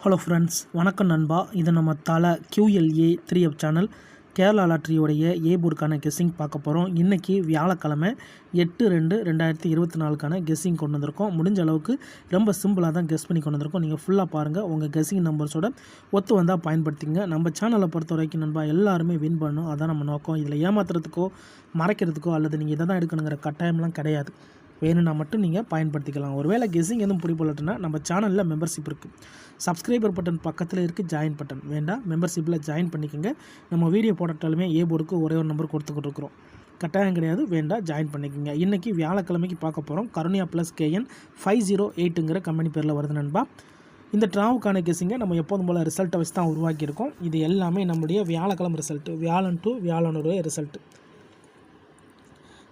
Hello friends, வணக்கம் நண்பா. இது நம்ம தலை QLA 3F சேனல் கேரளா லாட்ரியோடைய போர்டுக்கான கெஸ்ஸிங் பார்க்க போகிறோம். இன்றைக்கி வியாழக்கிழமை 8/2/2024க்கான கெஸ்ஸிங் கொண்டு வந்திருக்கோம். முடிஞ்ச அளவுக்கு ரொம்ப சிம்பிளாக தான் கெஸ் பண்ணி கொண்டு வந்திருக்கோம். நீங்கள் ஃபுல்லாக பாருங்கள். உங்கள் கெஸ்ஸிங் நம்பர்ஸோட ஒத்து வந்தால் பயன்படுத்திங்க. நம்ம சேனலை பொறுத்த வரைக்கும் நண்பா எல்லாருமே வின் பண்ணணும், அதான் நம்ம நோக்கம். இதில் ஏமாத்துறதுக்கோ மறைக்கிறதுக்கோ அல்லது நீங்கள் இதை தான் எடுக்கணுங்கிற கட்டாயம்லாம் கிடையாது. வேணும்னா மட்டும் நீங்கள் பயன்படுத்திக்கலாம். ஒருவேளை கெஸ்ஸிங் எதுவும் பிடிப்படலன்னா நம்ம சேனலில் மெம்பர்ஷிப் இருக்குது. சப்ஸ்கிரைபர் பட்டன் பக்கத்தில் இருக்குது, ஜாயின் பட்டன் வேண்டாம், மெம்பர்ஷிப்பில் ஜாயின் பண்ணிக்கோங்க. நம்ம வீடியோ போட்டாலுமே போர்டுக்கு ஒரே ஒரு நம்பர் கொடுத்துக்கிட்டு இருக்கிறோம். கட்டாயம் கிடையாது, வேண்டாம், ஜாயின் பண்ணிக்கோங்க. இன்றைக்கி வியாழக்கிழமைக்கு பார்க்க போகிறோம். கருணியா ப்ளஸ் KN 508ங்கிற கம்பெனி பேரில் வருது நண்பா. இந்த ட்ராவுக்கான கெஸ்ஸிங்கை நம்ம எப்போதும் போல் ரிசல்ட்டை வச்சு தான் உருவாக்கியிருக்கோம். இது எல்லாமே நம்முடைய வியாழக்கிழமை ரிசல்ட்டு, வியாழன் டு வியாழனுடைய ரிசல்ட்டு.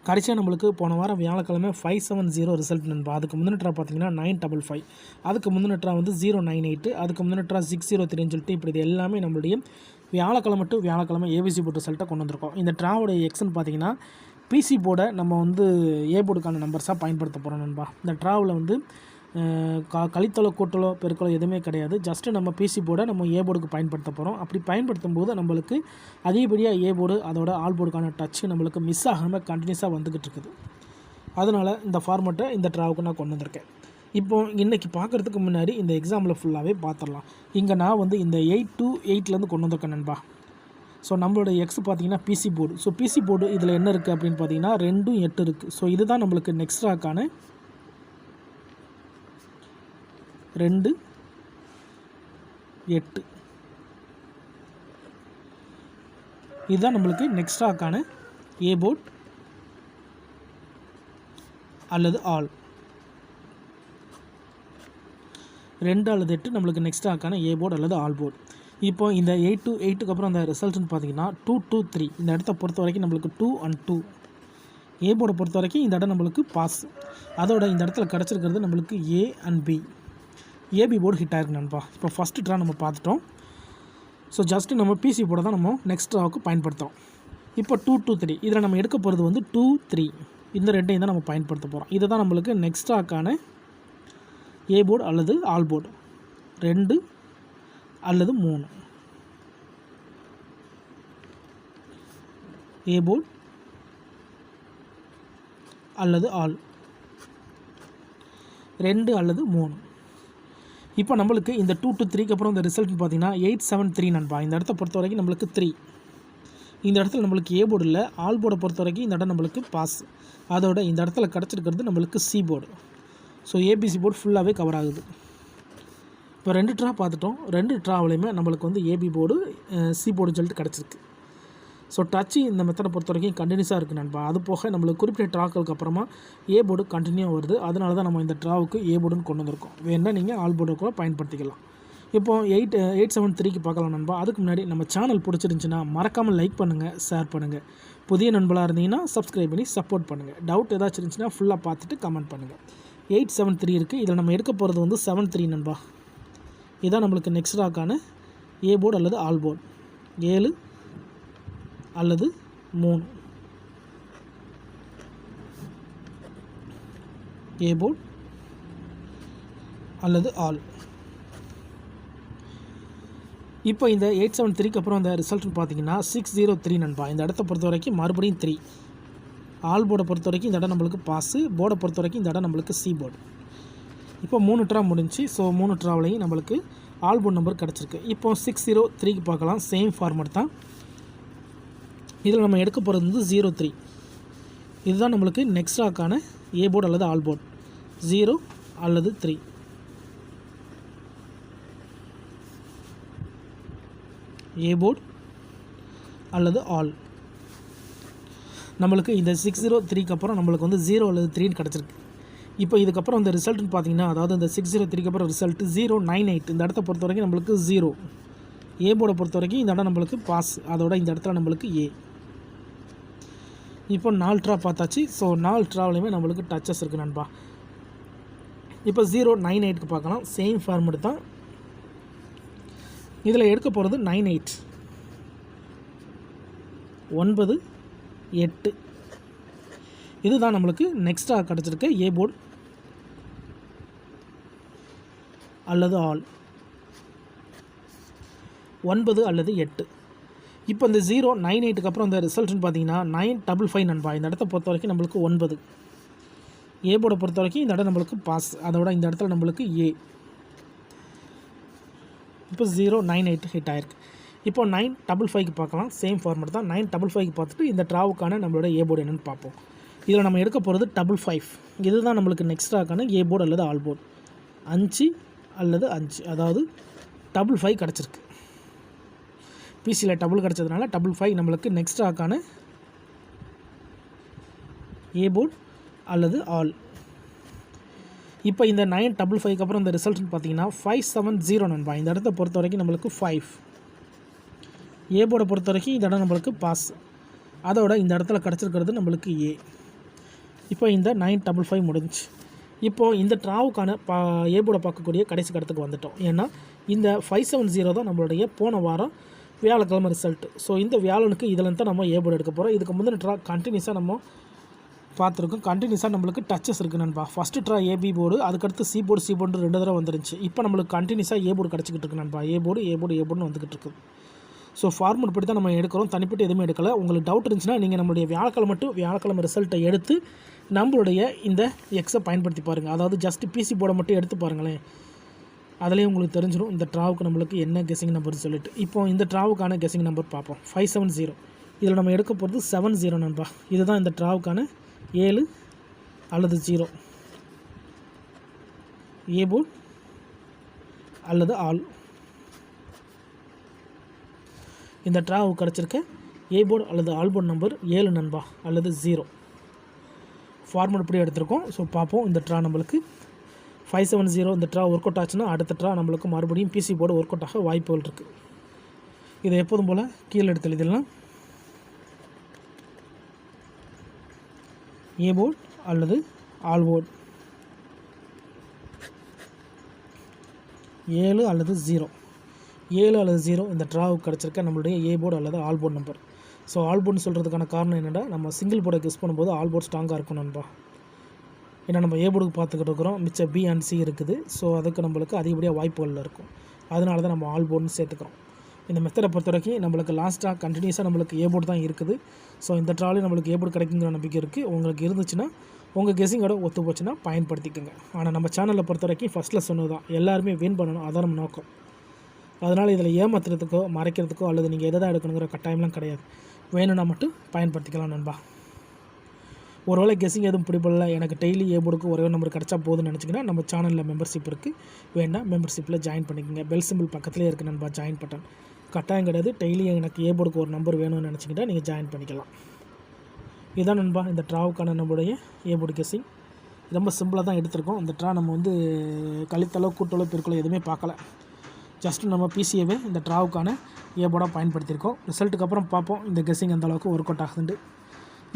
கடைசியாக நம்மளுக்கு போன வாரம் வியாழக்கிழமை 570 ரிசல்ட் நண்பா. அதுக்கு முந்தின ட்ரா பார்த்தீங்கன்னா 955, அதுக்கு முந்தின ட்ரா வந்து 098, அதுக்கு முந்தின ட்ரா 603ன்னு சொல்லிட்டு இப்படி இது எல்லாமே நம்மளுடைய வியாழக்கிழமை டு வியாழக்கிழமை ABC போர்டு ரிசல்ட்டை கொண்டு வந்திருக்கோம். இந்த ட்ராவோடைய எக்ஸ்ன்னு பார்த்தீங்கன்னா PC போர்டை நம்ம வந்து போர்டுக்கான நம்பர்ஸாக பயன்படுத்த போகிறோம் நண்பா. இந்த ட்ராவில் வந்து கழித்தலோ கூட்டலோ பெருக்கலோ எதுவுமே கிடையாது. ஜஸ்ட்டு நம்ம PC போர்டை நம்ம போர்டுக்கு பயன்படுத்த போகிறோம். அப்படி பயன்படுத்தும் போது நம்மளுக்கு அதிகப்படியாக போர்டு அதோட ஆல் போர்டுக்கான டச்சு நம்மளுக்கு மிஸ் ஆகாமல் கண்டினியூஸாக வந்துக்கிட்டு இருக்குது. அதனால் இந்த ஃபார்மெட்டை இந்த ட்ராவுக்கு நான் கொண்டு வந்திருக்கேன். இப்போது இன்றைக்கி பார்க்குறதுக்கு முன்னாடி இந்த எக்ஸாம்பிள் ஃபுல்லாகவே பார்த்துடலாம். இங்கே நான் வந்து இந்த 8 to 8லேருந்து கொண்டு வந்திருக்கேன் நண்பா. ஸோ நம்மளோட எக்ஸ் பார்த்தீங்கன்னா PC board. So PC board இதில் என்ன இருக்குது அப்படின்னு பார்த்தீங்கன்னா 2, 8 இருக்குது. ஸோ இதுதான் நம்மளுக்கு நெக்ஸ்ட் ட்ராக்கான 2, 8. இதுதான் நம்மளுக்கு நெக்ஸ்ட் ட்ராக்கான போர்டு அல்லது ஆல். 2 அல்லது 8 நம்மளுக்கு நெக்ஸ்ட் ட்ராக்கான போர்டு அல்லது ஆல் போர்டு. இப்போ இந்த 8 to 8க்கு அப்புறம் அந்த ரிசல்ட்னு பார்த்தீங்கன்னா 2 to 3. இந்த இடத்த பொறுத்த வரைக்கும் நம்மளுக்கு 2 and 2. போர்டை பொறுத்த வரைக்கும் இந்த இடம் நம்மளுக்கு பாஸ். அதோட இந்த இடத்துல கிடச்சிருக்கிறது நம்மளுக்கு A and B. AB board hit ஆயிருக்கு நண்பா. இப்போ ஃபஸ்ட்டு ட்ரா நம்ம பார்த்துட்டோம். ஸோ ஜஸ்ட்டு நம்ம PC போர்டை தான் நம்ம நெக்ஸ்ட் ட்ராவுக்கு பயன்படுத்துகிறோம். இப்போ 2 to 3 இதில் நம்ம எடுக்க போகிறது வந்து 2, 3 இந்த ரெண்டையும் தான் நம்ம பயன்படுத்த போகிறோம். இதை தான் நம்மளுக்கு நெக்ஸ்ட் ட்ராக்கான போர்டு அல்லது ஆல் போர்டு. 2 அல்லது 3 போர்டு அல்லது ஆல். 2 அல்லது 3. இப்போ நம்மளுக்கு இந்த 2 to 3க்கு அப்புறம் இந்த ரிசல்ட்னு பார்த்தீங்கன்னா 873 நண்பா. இந்த இடத்த பொறுத்த வரைக்கும் நம்மளுக்கு 3. இந்த இடத்துல நம்மளுக்கு போர்டு இல்லை. ஆல் போர்டை பொறுத்த வரைக்கும் இந்த இடம் நம்மளுக்கு பாஸ். அதோட இந்த இடத்துல கிடச்சிருக்கிறது நம்மளுக்கு C board. So ABC board ஃபுல்லாகவே கவர் ஆகுது. இப்போ 2 ட்ரா பார்த்துட்டோம். 2 ட்ராவிலையுமே நம்மளுக்கு வந்து AB போர்டு C போர்டுன்னு சொல்லிட்டு கிடச்சிருக்கு. ஸோ டச்சு இந்த மெத்தடை பொறுத்த வரைக்கும் கண்டினியூஸாக இருக்குது நண்பா. அது போக நம்மளுக்கு குறிப்பிட்ட ட்ராக்களுக்கு அப்புறமா போர்டு கண்டினியூ வருது. அதனால தான் நம்ம இந்த ட்ராவுக்கு போர்டுன்னு கொண்டு வந்திருக்கோம். வேணால் நீங்கள் ஆல் போர்டு கூட பயன்படுத்திக்கலாம். இப்போது 873க்கு பார்க்கலாம் நண்பா. அதுக்கு முன்னாடி நம்ம சேனல் பிடிச்சிருந்துச்சின்னா மறக்காமல் லைக் பண்ணுங்கள், ஷேர் பண்ணுங்கள். புதிய நண்பர்களாக இருந்தீங்கன்னா சப்ஸ்கிரைப் பண்ணி சப்போர்ட் பண்ணுங்கள். டவுட் ஏதாச்சும் இருந்துச்சுன்னா ஃபுல்லாக பார்த்துட்டு கமெண்ட் பண்ணுங்கள். 873 இருக்குது. இதில் நம்ம எடுக்க போகிறது வந்து 73 நண்பா. இதுதான் நம்மளுக்கு நெக்ஸ்ட் ட்ராக்கான போர்டு அல்லது ஆல் போர்டு. 7 அல்லது 3 போர்டு அல்லது ஆல். இப்போ இந்த 873க்கு அப்புறம் இந்த ரிசல்ட்னு பார்த்தீங்கன்னா 603 நண்பா. இந்த இடத்த பொறுத்த வரைக்கும் மறுபடியும் 3. ஆல் போர்டை பொறுத்த வரைக்கும் இந்த இடம் நம்மளுக்கு பாஸு. போர்டை பொறுத்த வரைக்கும் இந்த இடம் நம்மளுக்கு C போர்டு. இப்போ 3 ட்ரா முடிஞ்சு. ஸோ 3 ட்ராவிலையும் நம்மளுக்கு ஆல் போர்டு நம்பர் கிடச்சிருக்கு. இப்போ 603க்கு பார்க்கலாம். சேம் ஃபார்மெட் தான். இதில் நம்ம எடுக்க போகிறது வந்து 03. இதுதான் நம்மளுக்கு நெக்ஸ்ட் ட்ராக்கான போர்டு அல்லது ஆல் போர்டு. 0 அல்லது 3. போர்டு அல்லது ஆல். நம்மளுக்கு இந்த 603க்கு அப்புறம் நம்மளுக்கு வந்து 0 அல்லது 3ன்னு கிடச்சிருக்கு. இப்போ இதுக்கப்புறம் இந்த ரிசல்ட்னு பார்த்தீங்கன்னா, அதாவது இந்த 603க்கு அப்புறம் ரிசல்ட்டு 098. இந்த இடத்த பொறுத்த வரைக்கும் நம்மளுக்கு 0. போர்டை பொறுத்த வரைக்கும் இந்த இடம் நம்மளுக்கு பாஸ். அதோட இந்த இடத்துல நம்மளுக்கு A. இப்போ 4 ட்ரா பார்த்தாச்சு. ஸோ 4 ட்ராவிலையுமே நம்மளுக்கு டச்சஸ் இருக்குது நண்பா. இப்போ 098க்கு பார்க்கலாம். சேம் ஃபார்மெட் தான். இதில் எடுக்க போகிறது 98, 9, 8. இதுதான் நம்மளுக்கு நெக்ஸ்ட்டாக கிடச்சிருக்க ஏ போர்டு அல்லது ஆல். 9 அல்லது 8. இப்போ இந்த 098க்கு அப்புறம் இந்த ரிசல்ட்னு பார்த்தீங்கன்னா 955 நண்பா. இந்த இடத்த பொறுத்த வரைக்கும் நம்மளுக்கு 9. ஏ போர்டை பொறுத்த வரைக்கும் இந்த இடம் நம்மளுக்கு பாஸ். அதோட இந்த இடத்துல நம்மளுக்கு ஏ. இப்போ 098 ஹிட் ஆயிருக்கு. இப்போ 955க்கு பார்க்கலாம். சேம் ஃபார்மேட் தான். 955க்கு பார்த்துட்டு இந்த ட்ராவுக்கான நம்மளோட ஏ போர்டு என்னென்னு பார்ப்போம். இதில் நம்ம எடுக்க போகிறது 55. இதுதான் நம்மளுக்கு நெக்ஸ்ட் ட்ராக்கான ஏ போர்டு அல்லது ஆல் போர்டு. 5 அல்லது 5, அதாவது 55 கிடச்சிருக்கு. பிசியில் டபுள் கிடச்சதுனால 55 நம்மளுக்கு நெக்ஸ்ட் ட்ராக்கான ஏ போர்டு அல்லது ஆல். இப்போ இந்த 955க்கு அப்புறம் இந்த ரிசல்ட்னு பார்த்தீங்கன்னா 570 நண்பா. இந்த இடத்த பொறுத்த வரைக்கும் நம்மளுக்கு 5. ஏ போர்டை பொறுத்த வரைக்கும் இந்த இடம் நம்மளுக்கு பாஸ். அதோட இந்த இடத்துல கிடச்சிருக்கிறது நம்மளுக்கு ஏ. இப்போ இந்த 955 முடிஞ்சு. இப்போது இந்த ட்ராவுக்கான ஏ போர்டை பார்க்கக்கூடிய கடைசி கடத்துக்கு வந்துட்டோம். ஏன்னா இந்த 570 தான் நம்மளுடைய போன வாரம் வியாழக்கிழமை ரிசல்ட்டு. ஸோ இந்த வியாழனுக்கு இதில் தான் நம்ம ஏ போர்டு எடுக்க போகிறோம். இதுக்கு முந்தின ட்ரா கண்டினியூஸாக நம்ம பார்த்துருக்கோம். கண்டினியூஸாக நம்மளுக்கு டச்சஸ் இருக்குது நண்பா. ஃபஸ்ட்டு ட்ரா ஏபி போர்டு, அதுக்கடுத்து சி போர்டு 2 தடவை வந்துருந்துச்சு. இப்போ நம்மளுக்கு கண்டினியூஸாக ஏ போர்டு கிடச்சிக்கிட்டு இருக்கு நண்பா. ஏ போர்டுன்னு வந்துக்கிட்டு இருக்குது. ஸோ ஃபார்மேட் படி தான் நம்ம எடுக்கிறோம். தனிப்பட்டு எதுவுமே எடுக்கலை. உங்களுக்கு டவுட் இருந்துச்சுன்னா நீங்கள் நம்மளுடைய வியாழக்கிழமை ரிசல்ட்டை எடுத்து நம்மளுடைய இந்த எக்ஸை பயன்படுத்தி பாருங்கள். அதாவது ஜஸ்ட் பிசி போர்டை மட்டும் எடுத்து பாருங்களேன். அதிலேயே உங்களுக்கு தெரிஞ்சிடும் இந்த ட்ராவுக்கு நம்மளுக்கு என்ன கெஸிங் நம்பர் சொல்லிட்டு. இப்போ இந்த ட்ராவுக்கான கெஸிங் நம்பர் பார்ப்போம். 570. இதில் நம்ம எடுக்க போகிறது 70 நண்பா. இதுதான் இந்த ட்ராவுக்கான 7 அல்லது 0 ஏ போர்டு அல்லது ஆல். இந்த ட்ராவுக்கு கிடச்சிருக்க ஏ போர்டு அல்லது ஆல் போர்டு நம்பர் 7 நண்பா அல்லது 0. ஃபார்மேட் இப்படி எடுத்திருக்கோம். ஸோ பார்ப்போம். இந்த ட்ரா நம்மளுக்கு 570 இந்த ட்ரா ஒர்க் அவுட் ஆச்சுன்னா அடுத்த ட்ரா நம்மளுக்கு மறுபடியும் பிசி போர்டு ஒர்க் அவுட் ஆக வாய்ப்புகள் இருக்குது. இதை எப்போதும் போல் கீழே எடுத்து எழுதிடலாம். ஏ போர்டு அல்லது ஆல் போர்டு 7 அல்லது 0. 7 அல்லது 0 இந்த ட்ராவுக்கு கிடச்சிருக்க நம்மளுடைய ஏ போர்டு அல்லது all board number. So all போர்டுன்னு சொல்கிறதுக்கான காரணம் என்னென்னா நம்ம சிங்கிள் போர்டை யூஸ் பண்ணும்போது ஆல் போர்டு ஸ்ட்ராங்காக இருக்கும் நண்பா. ஏன்னா நம்ம ஏ போர்டுக்கு பார்த்துக்கிட்டு இருக்கிறோம். மிச்சம் பி அண்ட் சி இருக்குது. ஸோ அதுக்கு நம்மளுக்கு அதிகப்படியாக வாய்ப்புகள் இருக்கும். அதனால தான் நம்ம ஆல் போர்டுன்னு சேர்த்துக்கிறோம். இந்த மெத்தடை பொறுத்த வரைக்கும் நம்மளுக்கு லாஸ்ட்டாக கண்டினியூஸாக நம்மளுக்கு ஏ போர்டு தான் இருக்குது. ஸோ இந்த ட்ராலையும் நம்மளுக்கு ஏ போர்டு கிடைக்குங்கிற நம்பிக்கை இருக்குது. உங்களுக்கு இருந்துச்சுன்னா உங்கள் கெஸிங்கோட ஒத்து போச்சுன்னா பயன்படுத்திக்கோங்க. ஆனால் நம்ம சேனலில் பொறுத்த வரைக்கும் ஃபஸ்ட்டில் சொன்னது தான் எல்லாருமே வின் பண்ணணும். அதான் நம்ம நோக்கம். அதனால் இதில் ஏமாத்துறதுக்கோ மறைக்கிறதுக்கோ அல்லது நீங்கள் எதை தான் எடுக்கணுங்கிற கட்டாயம்லாம் கிடையாது. வேணும்னா மட்டும் பயன்படுத்திக்கலாம் நண்பா. ஒருவேளை கெஸிங் எதுவும் பிடிப்படல, எனக்கு டெய்லி ஏ போர்டுக்கு ஒரே நம்பர் கிடச்சா போதுன்னு நினச்சிங்கன்னா நம்ம சேனலில் மெம்பர்ஷிப் இருக்குது. வேணால் மெம்பர்ஷிப்பில் ஜாயின் பண்ணிக்கோங்க. பெல் சிம்பிள் பக்கத்துலேயே இருக்குது நண்பா, ஜாயின் பட்டன். கட்டாயம் கிடையாது. டெய்லி எனக்கு ஏ போர்டுக்கு ஒரு நம்பர் வேணும்னு நினச்சிக்கிட்டால் நீங்கள் ஜாயின் பண்ணிக்கலாம். இதுதான் நண்பா இந்த ட்ராவுக்கான நம்மளுடைய ஏ போர்டு கெஸிங். ரொம்ப சிம்பிளாக தான் எடுத்திருக்கோம். இந்த ட்ரா நம்ம கழித்தளோ கூட்டளோ பெருக்களோ எதுவுமே பார்க்கல. ஜஸ்ட்டு நம்ம பிசிஏவே இந்த ட்ராவுக்கான ஏ போர்டாக பயன்படுத்தியிருக்கோம். ரிசல்ட்டுக்கு அப்புறம் பார்ப்போம் இந்த கெஸிங் அந்த அளவுக்கு ஒர்க் அவுட் ஆகுதுண்டு.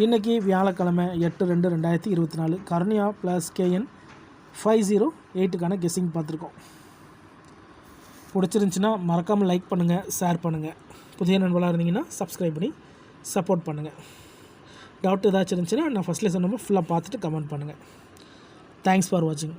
இன்றைக்கி வியாழக்கிழமை 8/2/2024 கருணியா ப்ளஸ் கேஎன் 508க்கான கெஸிங் பார்த்துருக்கோம். பிடிச்சிருந்துச்சின்னா மறக்காமல் லைக் பண்ணுங்கள், ஷேர் பண்ணுங்கள். புதிய நண்பர்களாக இருந்தீங்கன்னா சப்ஸ்கிரைப் பண்ணி சப்போர்ட் பண்ணுங்கள். டவுட் ஏதாச்சும் இருந்துச்சுன்னா நான் ஃபஸ்ட்லேயே சொன்ன ஃபுல்லாக பார்த்துட்டு கமெண்ட் பண்ணுங்கள். தேங்க்ஸ் ஃபார் வாட்சிங்.